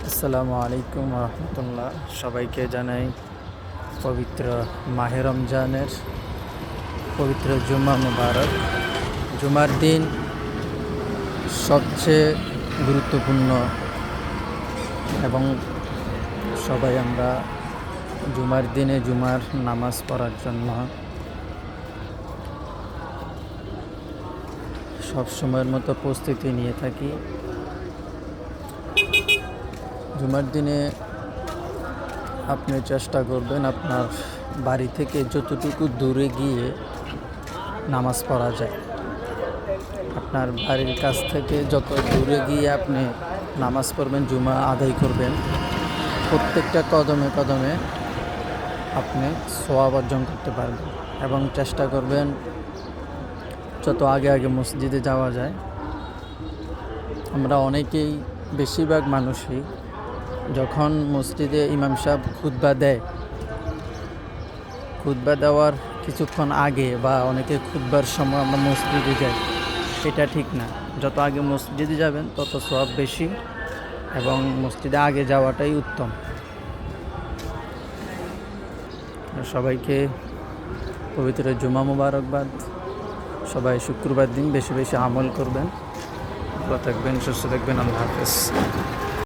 আসসালামু আলাইকুম রহমতুল্লাহ। সবাইকে জানাই পবিত্র মাহে রমজানের পবিত্র জুমা মুবারক। জুমার দিন সবচেয়ে গুরুত্বপূর্ণ এবং সবাই আমরা জুমার দিনে জুমার নামাজ পড়ার জন্য সব সময়ের মতো প্রস্তুতি নিয়ে থাকি। জুমার দিনে আপনি চেষ্টা করবেন আপনার বাড়ি থেকে যতটুকু দূরে গিয়ে নামাজ পড়া যায়, আপনার বাড়ির কাছ থেকে যত দূরে গিয়ে আপনি নামাজ পড়বেন, জুমা আদায় করবেন, প্রত্যেকটা কদমে কদমে আপনি সওয়াব অর্জন করতে পারবেন। এবং চেষ্টা করবেন যত আগে আগে মসজিদে যাওয়া যায়। আমরা অনেকেই, বেশিরভাগ মানুষই যখন মসজিদে ইমাম সাহেব খুতবা দেওয়ার কিছুক্ষণ আগে বা অনেকে খুতবার সময় আমরা মসজিদে যাই, এটা ঠিক না। যত আগে মসজিদে যাবেন তত সওয়াব বেশি এবং মসজিদে আগে যাওয়াটাই উত্তম। সবাইকে পবিত্র জুমা মুবারকবাদ। সবাই শুক্রবার দিন বেশি বেশি আমল করবেন। ভালো থাকবেন, সুস্থ থাকবেন। আল্লাহ হাফেজ।